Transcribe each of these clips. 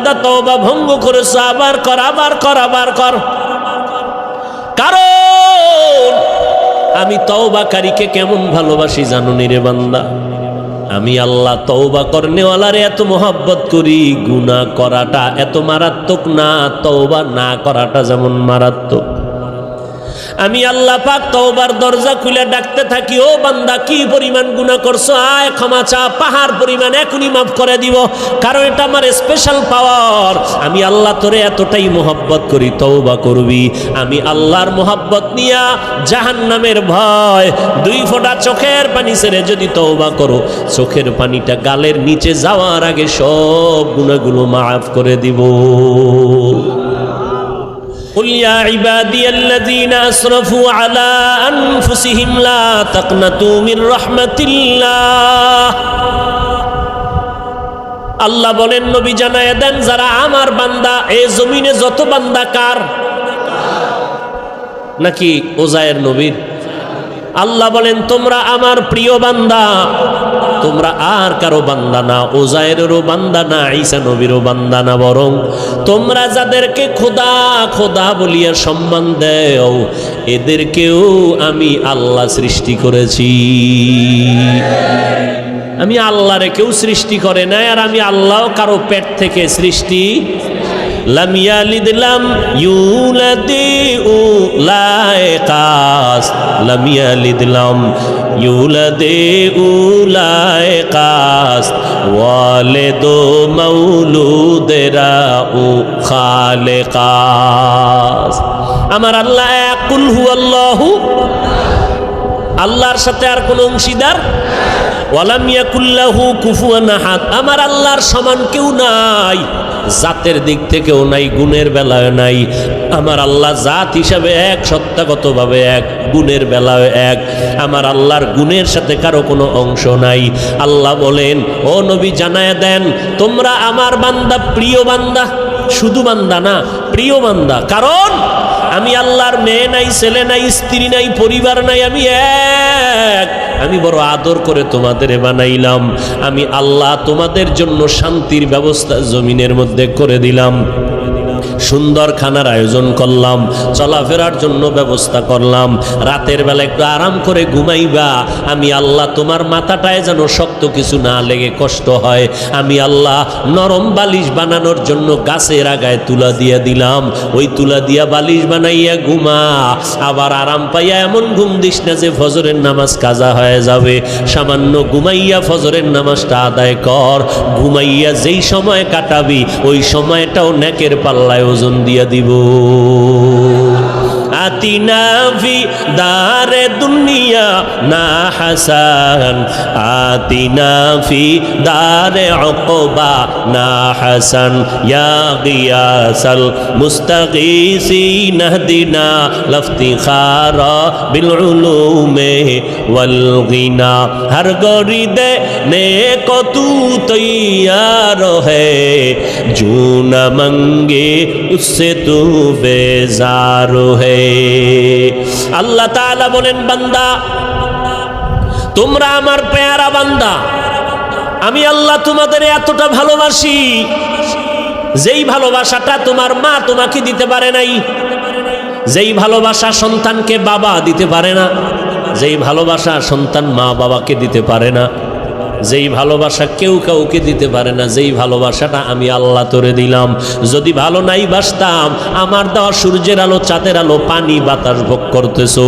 বান্দা তওবা ভঙ্গ করেছো, আবার কর, আবার কর, আবার কর। কারণ আমি তওবাকারীকে কেমন ভালোবাসি জানো নি রে বান্দা? আমি আল্লাহ তওবা করনেওয়ালারে এত মোহাব্বত করি, গুনাহ করাটা এত মারাত্মক না, তওবা না করাটা যেমন মারাত্মক। আমি আল্লাহ পাক তওবার দরজা খুলে ডাকতে থাকি, ও বান্দা কি পরিমাণ গুনাহ করছো, আয় ক্ষমা চা, পাহাড় পরিমাণ এখনই মাফ করে দিব। কারণ এটা আমার স্পেশাল পাওয়ার। আমি আল্লাহ তোরে এতটাই মোহাব্বত করি, তওবা করবি। আমি আল্লাহর মোহাব্বত নিয়া জাহান্নামের ভয়, 2 ফোঁটা চোখের পানি ছেড়ে যদি তওবা করো, চোখের পানিটা গালের নিচে যাওয়ার আগে সব গুনাহগুলো মাফ করে দিব। قل يا عبادي الذين أسرفوا على أنفسهم لا تقنطوا من رحمة الله। আল্লাহ বলেন নবী জানায় দেন, যারা আমার বান্দা, এই জমিনে যত বান্দা কার? নাকি ওজায়ের নবীর? আল্লাহ বলেন তোমরা আমার প্রিয় বান্দা, তোমরা আর কারো বান্দা না, ওজায়েরেরও বান্দা না, ঈসা নবীরও বান্দা না, বরং তোমরা যাদেরকে খোদা খোদা বলিয়া সম্মান দেও, এদেরকেও আমি আল্লাহ সৃষ্টি করেছি। আমি আল্লাহরে কেউ সৃষ্টি করে নাই, আর আমি আল্লাহ কারো পেট থেকে সৃষ্টি। লাম ইয়ালিদ লাম ইউলাদ উলাইকাস, লাম ইয়ালিদ লাম ইউলাদ উলাইকাস, ওয়ালিদু মাউলুদেরা উ খালেকাস। আমার আল্লাহ এক, কুল হুয়াল্লাহু, আল্লাহর সাথে আর কোন অংশীদার, ওয়ালাম ইয়াকুল্লাহু কুফুয়ান আহাদ, আমার আল্লাহর সমান কেউ নাই, জাতের দিক থেকেও নাই, গুণের বেলায় নাই। আমার আল্লাহ জাত হিসাবে এক, সত্তাগতভাবে এক, গুণের বেলায় এক। আমার আল্লাহর গুণের সাথে কারো কোনো অংশ নাই। আল্লাহ বলেন, ও নবী জানায় দেন, তোমরা আমার বান্দা, প্রিয় বান্দা, শুধু বান্দা না, প্রিয় বান্দা। কারণ আমি আল্লাহর মেয়ে নাই, ছেলে নাই, স্ত্রী নাই, পরিবার নাই, আমি এক। আমি বড় আদর করে তোমাদের বানাইলাম। আমি আল্লাহ তোমাদের জন্য শান্তির ব্যবস্থা জমিনের মধ্যে করে দিলাম, সুন্দর খানার আয়োজন করলাম, চলাফেরার জন্য ব্যবস্থা করলাম, রাতের বেলা একটু আরাম করে ঘুমাইবা। আমি আল্লাহ তোমার মাথাটায় যেন শক্ত কিছু না লেগে কষ্ট হয়, আমি আল্লাহ নরম বালিশ বানানোর জন্য গাছের আগায় তুলা দিয়ে দিলাম। ওই তুলা দিয়া বালিশ বানাইয়া ঘুমা, আবার আরাম পাইয়া এমন ঘুম দিস না যে ফজরের নামাজ কাজা হয়ে যাবে। সামান্য ঘুমাইয়া ফজরের নামাজটা আদায় কর, ঘুমাইয়া যেই সময় কাটাবি ওই সময়টাও নেকের পাল্লায় ওজন দিয়া দিব। আতিনা ফি দারে দুনিয়া না হাসান, আতিনা ফি দারে উকবা না হাসান, ইয়া গিয়াসাল মুস্তাগীসিন ইহদিনা লফতিখারা বিল উলুমে ওয়াল গিনা। হর গরিদে নেকো তু তৈয়ার হে, জু না মঙ্গে উসসে তু বেজার হে। আল্লাহ তাআলা বলেন, বান্দা তোমরা আমার পেয়ারা বান্দা, আমি আল্লাহ তোমাদের এতটা ভালোবাসি, যেই ভালোবাসাটা তোমার মা তোমাকে দিতে পারে নাই, যেই ভালোবাসা সন্তানকে বাবা দিতে পারে না, যেই ভালোবাসা সন্তান মা বাবাকে দিতে পারে না, যেই ভালোবাসা কেউ কাউকে দিতে পারে না, যেই ভালোবাসাটা আমি আল্লাহ তোরে দিলাম। যদি ভালো নাই বাসতাম, আমার দেওয়া সূর্যের আলো, চাঁদের আলো, পানি বাতাস ভোগ করতেছো,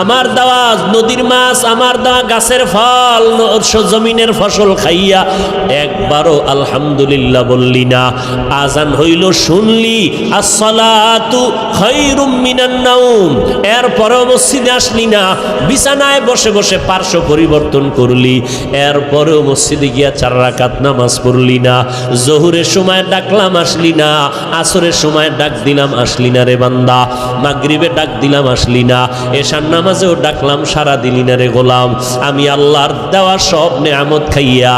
আমার দেওয়া নদীর মাছ, আমার দেওয়া গাছের ফল, জমিনের ফসল খাইয়া একবারও আলহামদুলিল্লাহ বললি না। আজান হইল শুনলি, আসসালাতু খায়রুম মিনান নাওম, এরপরেও মসজিদে আসলি না, বিছানায় বসে বসে পার্শ্ব পরিবর্তন করলি, এরপরে মসজিদে গিয়া 4 রাকাত নামাজ পড়লি না, জোহরের সময় ডাকলাম আসলি না, আসরের সময় ডাক দিলাম আসলি না রে বান্দা, মাগরিবে ডাক দিলাম আসলি না, এশার নামাজেও ডাকলাম সারা দিলি না রে গোলাম। আমি আল্লাহর দেওয়া সব নেয়ামত খাইয়া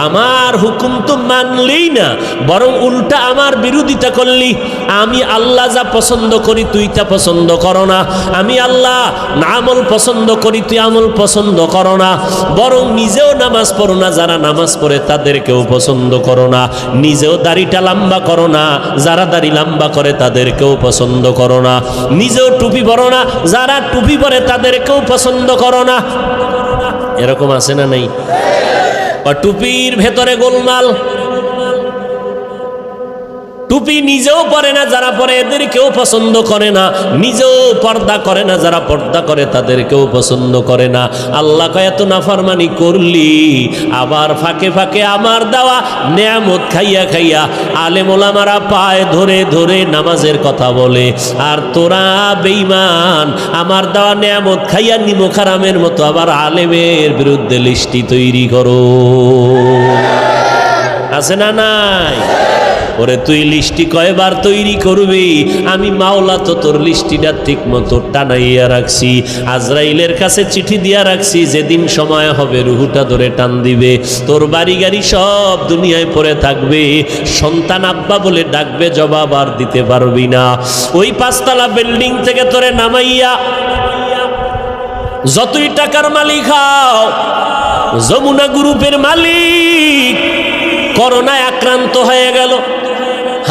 আমার হুকুম তো মানলি না, বরং উল্টা আমার বিরোধিতা করলি। আমি আল্লাহ যা পছন্দ করি তুই তা পছন্দ করো না, আমি আল্লাহ আমল পছন্দ করি তুই আমল পছন্দ করো না, বরং নিজেও নামাজ পড়ো না, না, যারা নামাজ পড়ে তাদেরকেও পছন্দ করো না, নিজেও দাড়িটা লম্বা করো না, যারা দাড়ি লম্বা করে তাদেরকেও পছন্দ করো না, নিজেও টুপি পরো না, যারা টুপি পরে তাদেরকেও পছন্দ করো না। এরকম আছে না নেই? টুপির ভেতরে গোলমাল, টুপি নিজেও পরে না, যারা পরে এদেরকেও পছন্দ করে না, নিজেও পর্দা করে না, যারা পর্দা করে তাদেরকেও পছন্দ করে না। আল্লাহ কয় এত নাফরমানি করলি, আবার ফাঁকে ফাঁকে আমার দেওয়া নেয়ামত খাইয়া খাইয়া আলেম ওলামারা পায় ধরে ধরে নামাজের কথা বলে, আর তোরা বেঈমান আমার দেওয়া নেয়ামত খাইয়া নিমক হারামের মতো আবার আলেমের বিরুদ্ধে লিস্টি তৈরি করো। আছে না নাই? ওরে তুই লিস্টি কয়বার তৈরি করবি? আমি মাওলা তো তোর লিস্টিটা ঠিক মতো টানাইয়া রাখছি, আজরাইলের কাছে চিঠি দিয়া রাখছি, যেদিন সময় হবে রুহুটা ধরে টান দিবে, তোর বাড়ি গাড়ি সব দুনিয়ায় পড়ে থাকবে, সন্তান আব্বা বলে ডাকবে, জবাব আর দিতে পারবি না। ওই 5 তলা বিল্ডিং থেকে তোরে নামাইয়া যতই টাকার মালিক হও, যমুনা গ্রুপের মালিক করোনায় আক্রান্ত হয়ে গেল,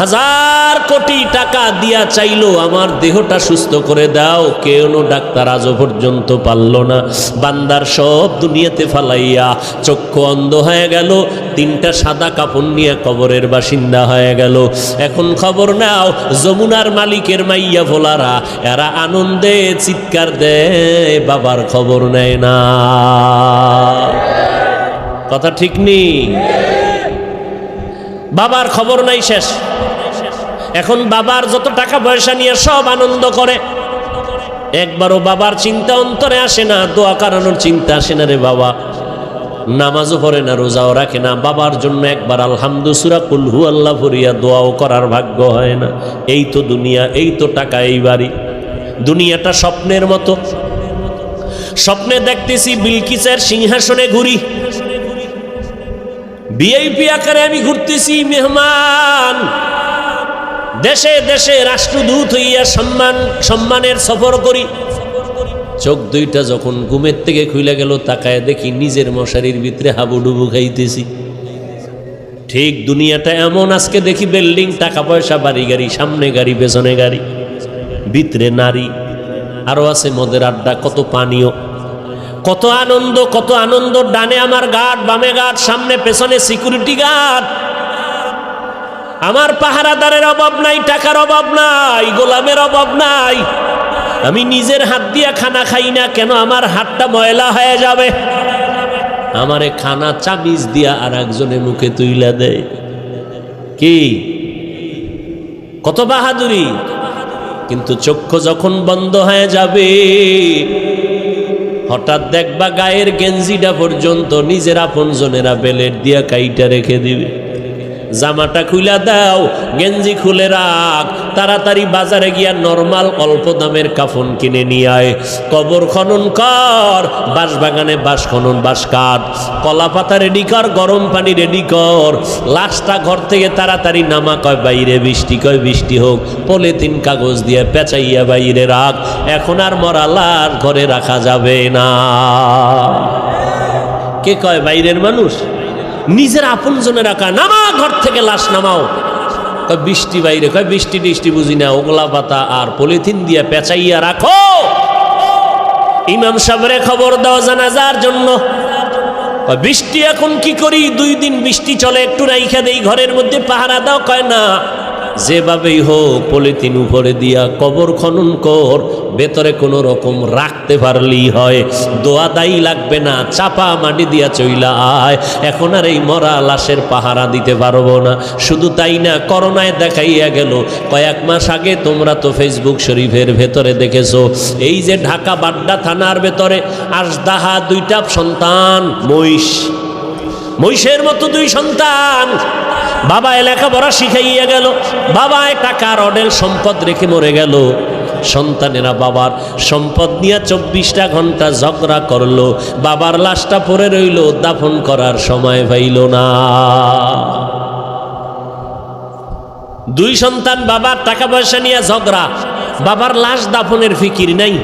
1000 কোটি টাকা দিয়া চাইলো আমার দেহটা সুস্থ করে দাও, কেউ ডাক্তার আজও পর্যন্ত পারল না। বান্দার সব দুনিয়াতে ফালাইয়া চক্ষু অন্ধ হয়ে গেল, 3টা সাদা কাপড় নিয়ে কবরের বাসিন্দা হয়ে গেল। এখন খবর নাও, যমুনার মালিকের মাইয়া ভোলারা এরা আনন্দে চিৎকার দেয়, বাবার খবর নেয় না। কথা ঠিক নেই? বাবার খবর নাই, শেষ। এখন বাবার যত টাকা পয়সা নিয়ে সব আনন্দ করে, একবারও বাবার চিন্তা অন্তরে আসে না, দোয়া করানোর চিন্তা আসে না রে বাবা। নামাজও পড়ে না, রোজাও রাখে না, বাবার জন্য একবার আলহামদু সূরা কুল হু আল্লাহ পড়িয়া দোয়াও করার ভাগ্য হয় না। এই তো দুনিয়া, এই তো টাকা, এই বাড়ি। দুনিয়াটা স্বপ্নের মতো, স্বপ্নে দেখতেছি বিলকিসের সিংহাসনে ঘুরি, ভিআইপি আকারে আমি ঘুরতেছি, মেহমান, দেশে দেশে রাষ্ট্রদূত হইয়া সম্মানের সফর করি। চোখ দুইটা যখন ঘুমের থেকে খুলে গেল, তাকায় দেখি নিজের মশারির ভিতরে হাবুডুবু খাইতেছি। ঠিক দুনিয়াটা এমন, আজকে দেখি বিল্ডিং, টাকা পয়সা, বাড়ি গাড়ি, সামনে গাড়ি, পেছনে গাড়ি, ভিতরে নারী, আরো আছে মদের আড্ডা, কত পানীয়, কত আনন্দ, কত আনন্দ। ডানে আমার গার্ড, বামে গার্ড, সামনে পেছনে সিকিউরিটি গার্ড। আমার পাহারাদারের অভাব নাই, টাকার অভাব নাই, গোলামের অভাব নাই। আমি নিজের হাত দিয়া খানা খাই না, কেন আমার হাতটা ময়লা হয়ে যাবে? আমারে খানা চামিচ দিয়া আর একজনের মুখে তুইলা দেয়। কি কত বাহাদুরি! কিন্তু চক্ষু যখন বন্ধ হয়ে যাবে, হঠাৎ দেখবা গায়ের গেঞ্জিটা পর্যন্ত নিজের আপনজনেরা বেলেট দিয়া কাইটা রেখে দিবে। জামাটা খুলে দাও, গেঞ্জি খুলে রাখ, তাড়াতাড়ি বাজারে গিয়া নরমাল অল্প দামের কাফন কিনে নিয়ে আয়। কবর খনন কর, বাঁশ বাগানে বাঁশ খনন, বাঁশ কাঠ, কলা পাতা রেডি কর, গরম পানি রেডি কর, লাশটা ঘর থেকে তাড়াতাড়ি নামা। কয় বাইরে বৃষ্টি, কয় বৃষ্টি হোক, পলিথিন কাগজ দিয়ে পেঁচাইয়া বাইরে রাখ। এখন আর মরা লাশ ঘরে রাখা যাবে না। কে কয় বাইরের মানুষ? নিজের আপন জনে রাখা, নামা ঘর থেকে লাশ নামাও। কয় বৃষ্টি বাইরে, কয় বৃষ্টি টিষ্টি বুঝি না, ওগলা পাতা আর পলিথিন দিয়ে পেঁচাইয়া রাখো। ইমাম সাহেবরে খবর দাও জানাজার জন্য। কয় বৃষ্টি এখন কি করি, 2 দিন বৃষ্টি চলে, একটু রাইখা দেই ঘরের মধ্যে, পাহারা দাও। কয় না, যেভাবেই হোক পলিথিন উপরে দিয়া কবর খনন কর, ভেতরে কোনো রকম রাখতে পারলেই হয়, দোয়া দায়ী লাগবে না, চাপা মাটি দিয়া চইলা আয়। এখন আর এই মরা লাশের পাহারা দিতে পারবো না। শুধু তাই না, করোনায় দেখাইয়া গেল, কয়েক মাস আগে তোমরা তো ফেসবুক শরীফের ভেতরে দেখেছো, এই যে ঢাকা বাড্ডা থানার ভেতরে আজদাহা 2টা সন্তান, মহিষের মতো 2 সন্তান, বাবা লেখাপড়া শিখাইয়া গেল, বাবায় টাকার অডেল সম্পদ রেখে মরে গেল। সন্তানেরা বাবার সম্পদ নিয়ে 24টা ঘন্টা ঝগড়া করলো, বাবার লাশটা পড়ে রইল, দাফন করার সময় পাইল না। 2 সন্তান, বাবার টাকা পয়সা নিয়ে ঝগড়া, বাবার লাশ দাফনের ফিকির নাই।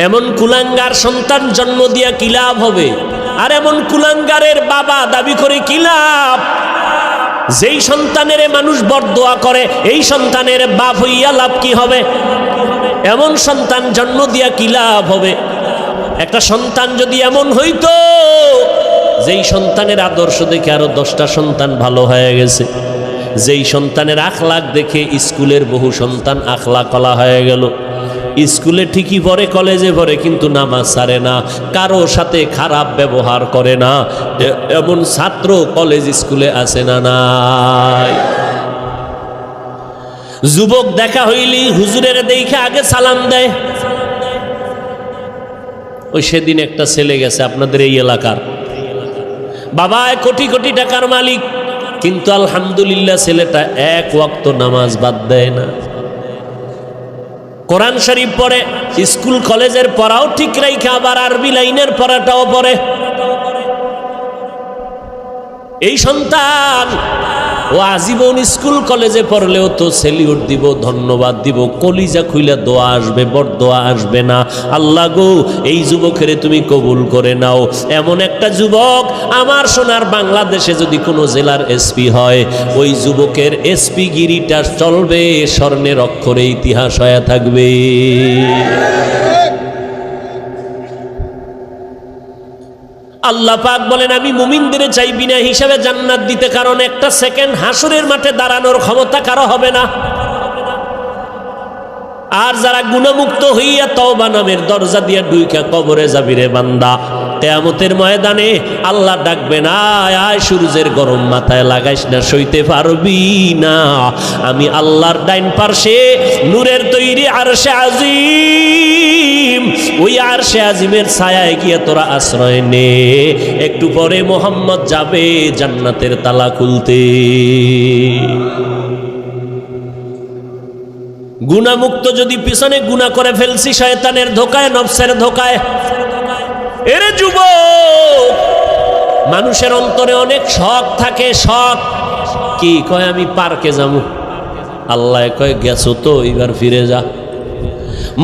এমন কুলাঙ্গার সন্তান জন্ম দিয়া কি লাভ হবে? আর এমন কুলাঙ্গারের বাবা দাবি করে কি লাভ? যেই সন্তানের মানুষ বরদোয়া করে এই সন্তানের বাপ হইয়া লাভ কি হবে? এমন সন্তান জন্ম দিয়া কি লাভ হবে? একটা সন্তান যদি এমন হইতো যেই সন্তানের আদর্শ দেখে আরো 10টা সন্তান ভালো হয়ে গেছে, যেই সন্তানের আখলাক দেখে স্কুলের বহু সন্তান আখলাকলা হয়ে গেল, স্কুলে ঠিকই পড়ে, কলেজে পড়ে, কিন্তু নামাজ ছাড়ে না, কারো সাথে খারাপ ব্যবহার করে না, এমন ছাত্র কলেজ স্কুলে আছে না নাই? যুবক দেখা হইলি হুজুরের দেখে আগে সালাম দেয়। ওই সেদিন একটা ছেলে গেছে আপনাদের এই এলাকার, বাবা কোটি কোটি টাকার মালিক, কিন্তু আলহামদুলিল্লাহ ছেলেটা এক ওয়াক্ত নামাজ বাদ দেয় না, কোরআন শরীফ পড়ে, স্কুল কলেজের পড়াও ঠিক রাইখা আবার আরবি লাইনের পড়াটাও পড়ে। এই সন্তান ও আজীবন স্কুল কলেজে পড়লেও তো সেলিউট দিব, ধন্যবাদ দিব, কলিজা খুইলা দোয়া আসবে, বরদোয়া আসবে না। আল্লাহ গো এই যুবকের তুমি কবুল করে নাও। এমন একটা যুবক আমার সোনার বাংলাদেশে যদি কোনো জেলার এসপি হয়, ওই যুবকের এসপি গিরিটা চলবে স্বর্ণের অক্ষরে, ইতিহাস হয়ে থাকবে। আল্লাহ পাক বলেন আমি মুমিনদের চাই বিনা হিসাবে জান্নাত দিতে, কারণ একটা সেকেন্ড হাসরের মাঠে দাঁড়ানোর ক্ষমতা কারো হবে না। আর যারা গুণমুক্ত হইয়া তওবা নামের দরজা দিয়া ঢুইকা কবরে যাবি রে বান্দা, কিয়ামতের ময়দানে আল্লাহ ডাকবে না, আয় সূর্যের গরম মাথায় লাগাইস না, সইতে পারবি না। আমি আল্লাহর ডাইন পার্শ্বে নূরের তৈরি আরশে আজিম, ওই আরশে আজিমের ছায়ায় গিয়ে তোরা আশ্রয় নে। একটু পরে মোহাম্মদ যাবে জান্নাতের তালা খুলতে। গুনাহমুক্ত যদি পিছনে গুনাহ করে ফেলছি শয়তানের ধোকায়, নফসের ধোকায়, এরে যুবক, মানুষের অন্তরে অনেক শখ থাকে। শখ কি? কয় আমি পার্কে যাবো। আল্লাহ কয় গেছো তো, এবার ফিরে যা।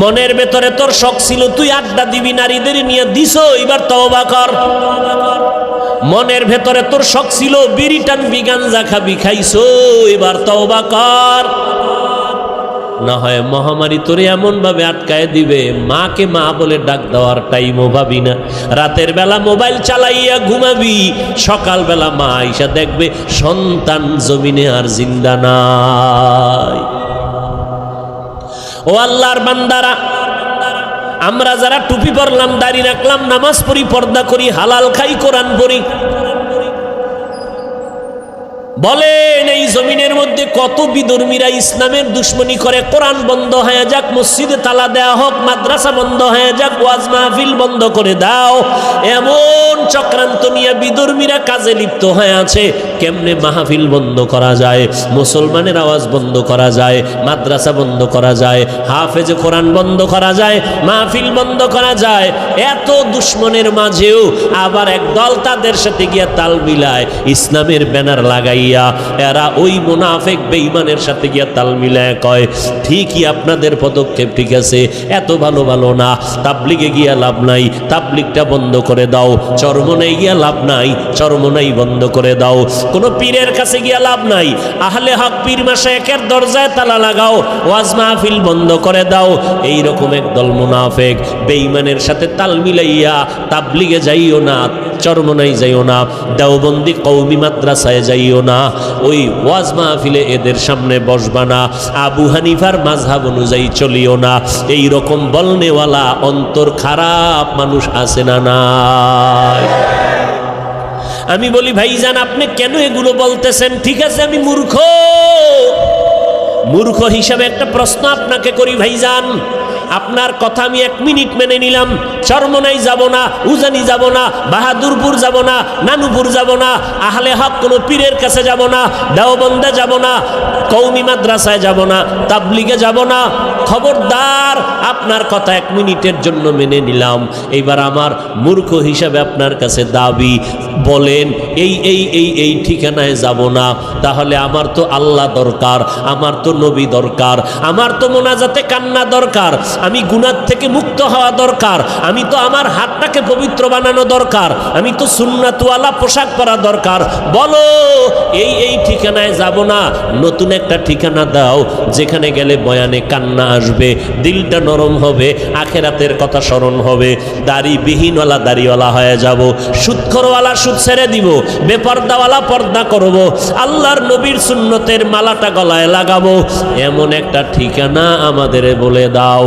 মনের ভেতরে তোর শখ ছিল তুই আড্ডা দিবি, নারীদের নিয়ে দিছো, এবার তওবা কর। মনের ভেতরে তোর শখ ছিল বিড়ি টানবি, গাঞ্জা খাবি, খাইছো, এবার তওবা কর। না হয় মহামারী তোরে এমন ভাবে আটকায় দিবে, মাকে মা বলে ডাক দেওয়ার টাইমও ভাবি না। রাতের বেলা মোবাইল চালাইয়া ঘুমাবি, সকাল বেলা মা আইসা দেখবে সন্তান জমিনে আর জিন্দা নাই। ও আল্লাহর বান্দারা, আমরা যারা টুপি পরলাম, দাড়ি রাখলাম, নামাজ পড়ি, পর্দা করি, হালাল খাই, কোরআন পড়ি, বলেন এই জমিনের মধ্যে কত বিধর্মীরা ইসলামের দুশ্মনী করে। কোরআন বন্ধ হয়ে যাক, মসজিদে তালা দেওয়া হোক, মাদ্রাসা বন্ধ হয়ে যাক, ওয়াজ মাহফিল বন্ধ করে দাও, এমন চক্রান্ত নিয়ে বিধর্মীরা কাজে লিপ্ত হয়ে আছে। কেমনে মাহফিল বন্ধ করা যায়, মুসলমানের আওয়াজ বন্ধ করা যায়, মাদ্রাসা বন্ধ করা যায়, হাফেজে কোরআন বন্ধ করা যায়, মাহফিল বন্ধ করা যায়। এত দুশ্মনের মাঝেও আবার একদল তাদের সাথে গিয়া তাল মিলায়, ইসলামের ব্যানার লাগাই এরা ওই মুনাফিক বেঈমানের সাথে গিয়া তাল মিলায় কয় ঠিকই আপনাদের পদক্ষেপ ঠিক আছে, এত ভালো ভালো না, তাবলিগে গিয়া লাভ নাই, তাবলিগটা বন্ধ করে দাও, চরমনাই গিয়া লাভ নাই, চরমনাই বন্ধ করে দাও, কোনো পীরের কাছে গিয়া লাভ নাই, আহলে হক পীর মাশায়েখের দরজায় তালা লাগাও, ওয়াজ মাহফিল বন্ধ করে দাও। এই রকম একদল মুনাফিক বেঈমানের সাথে তাল মিলাইয়া তাবলিগে যাইও না, চরমনাই যাইও না, দেওবন্দি কওমি মাদ্রাসায় যাইও না, ওই ওয়াজ মাহফিলে এদের সামনে বসবা না, আবু হানিফার মাযহাব অনুযায়ী চলিও না। এই রকম বলনেওয়ালা অন্তর খারাপ মানুষ আছে না নাই? আমি বলি ভাইজান আপনি কেন এগুলো বলতেছেন? ঠিক আছে আমি মূর্খ, মূর্খ হিসাবে একটা প্রশ্ন আপনাকে করি ভাইজান, আপনার কথা আমি 1 মিনিট মেনে নিলাম, চরমনাই যাব না, উজানি যাব না, বাহাদুরপুর যাব না, নানুপুর যাব না, আহলে হক কোনো পীরের কাছে যাব না, দেওবন্দে যাব না, কওমি মাদ্রাসায় যাব না, তাবলিগে যাব না। খবরদার, আপনার কথা 1 মিনিটের জন্য মেনে নিলাম। এইবার আমার মূর্খ হিসাবে আপনার কাছে দাবি, বলেন এই এই এই এই ঠিকানায় যাব না, তাহলে আমার তো আল্লাহ দরকার, আমার তো নবী দরকার, আমার তো মোনাজাতে কান্না দরকার, আমি গুনাহ থেকে মুক্ত হওয়া দরকার, আমি তো আমার হাতটাকে পবিত্র বানানো দরকার, আমি তো সুন্নাতওয়ালা পোশাক পরা দরকার। বলো এই ঠিকানায় যাব না, নতুন একটা ঠিকানা দাও যেখানে গেলে বয়ানে কান্না আসবে, দিলটা নরম হবে, আখেরাতের কথা স্মরণ হবে। দাড়িবিহীনওয়ালা দাড়িওয়ালা হয়ে যাব, সুদখোরওয়ালা সুদ ছেড়ে দিব, বেপর্দাওয়ালা পর্দা করব, আল্লাহর নবীর সুন্নতের মালাটা গলায় লাগাবো। এমন একটা ঠিকানা আমাদের বলে দাও।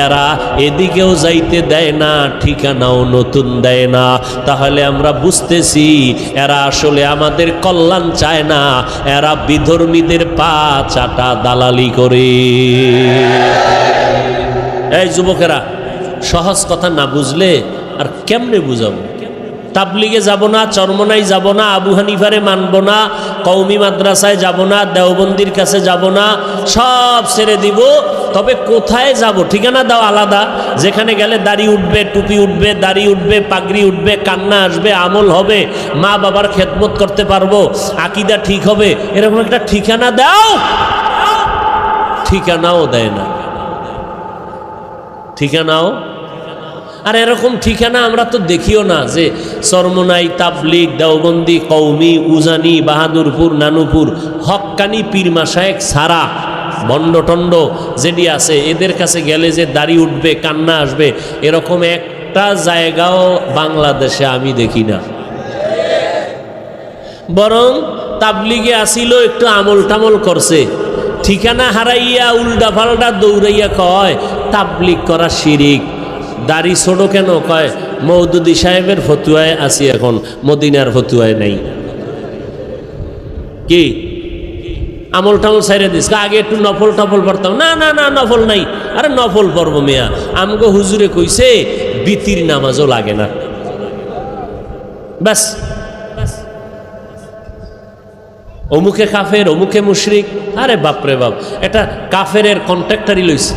এরা এদিকেও যাইতে দেয় না, ঠিকানাও নতুন দেয় না। তাহলে আমরা বুঝতেছি এরা আসলে আমাদের কল্যাণ চায় না, এরা বিধর্মীদের পা চাটা দালালি করে। এই যুবকেরা, সহজ কথা না বুঝলে আর কেমনে বুঝাবো? তাবলিগে যাব না, চরমনাই যাব না, আবু হানিফারে মানব না, কওমি মাদ্রাসায় যাব না, দেওবন্দির কাছে যাব না, সব ছেড়ে দিব। তবে কোথায় যাব? ঠিকানা দাও আলাদা, যেখানে গেলে দাড়ি উঠবে, টুপি উঠবে, দাড়ি উঠবে, পাগড়ি উঠবে, কান্না আসবে, আমল হবে, মা বাবার খেদমত করতে পারবো, আকীদা ঠিক হবে, এরকম একটা ঠিকানা দাও। ঠিকানাও দেয় না, ঠিকানাও। আর এরকম ঠিকানা আমরা তো দেখিও না যে চরমনাই, তাবলিগ, দেওবন্দি, কওমি, উজানি, বাহাদুরপুর, নানুপুর, হক্কানি পীর মাশায়েখ ছাড়া বন্ডটন্ড যেটি আছে এদের কাছে গেলে যে দাড়ি উঠবে, কান্না আসবে, এরকম একটা জায়গাও বাংলাদেশে আমি দেখি না। বরং তাবলিগে আসিল, একটু আমল টামল করছে, ঠিকানা হারাইয়া উল্টা পাল্টা দৌড়াইয়া কয় তাবলিগ করা শিরিক। দাড়ি ছোট কেন? কয় মওদুদি সাহেবের ফতুয়ায় আছি, এখন মদিনার ফতুয়ায় নাই। কি আমল টামল সাইরে দিস, আগে একটু নফল টফল পড়তাম। না না না, নফল নাই। আরে নফল পড়ব মিয়া, আমগো হুজুরে কইছে বিতির নামাজও লাগে না, ব্যাস। অমুকে কাফের, অমুকে মুশরিক। আরে বাপরে বাপ, এটা কাফেরের কন্ট্রাক্টারই লইছে,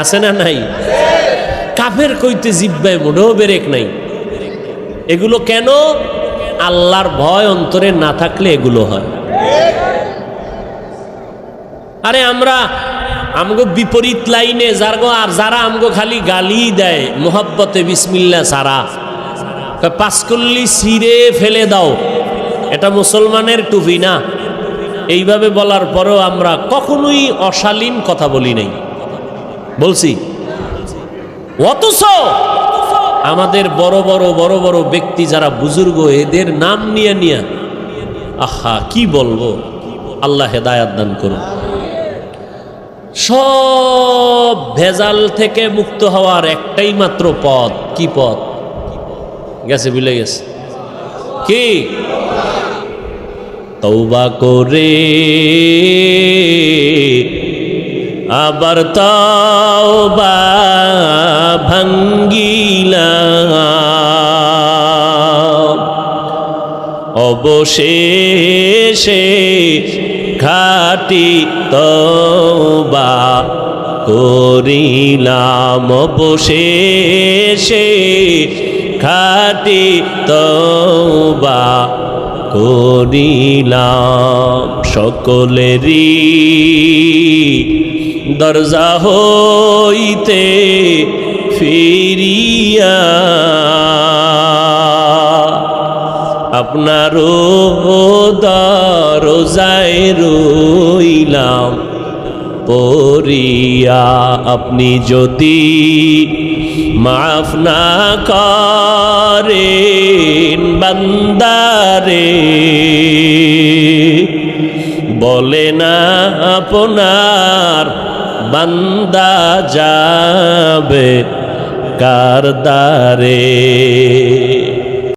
আছে না নাই? কাফের কইতে জিব্বায় মোটেও বেরেক নাই। এগুলো কেন? আল্লাহর ভয় অন্তরে না থাকলে এগুলো হয়। আরে আমরা আমগো বিপরীত লাইনে যারা আমগো খালি গালি দেয় মোহাব্বতে বিসমিল্লাহ সারা, পাঁচকল্লি ছিঁড়ে ফেলে দাও, এটা মুসলমানের টুপি না। এইভাবে বলার পরেও আমরা কখনোই অশালীন কথা বলি নাই, বলছি। অথচ আমাদের বড় বড় ব্যক্তি যারা বুজুর্গ, এদের নাম নিয়ে নিয়ে আহা কি বলবো, আল্লাহ হেদায়াত দান করুন। সব ভেজাল থেকে মুক্ত হওয়ার একটাই মাত্র পথ। কি পথ? গেছে, ভুলে গেছে। কি? তওবা করে আবার তওবা ভাঙ্গিলাম, অবশেষে খাঁটি তওবা করিলাম, অবশেষে খাঁটি তওবা করিলাম। সকলেরই দরজা হইতে ফিরিয়া আপনারও দরজায় রইলাম পড়িয়া। আপনি যদি মাফ না করেন বান্দারে, বলে না আপনার বান্দা যাবে কার দ্বারে।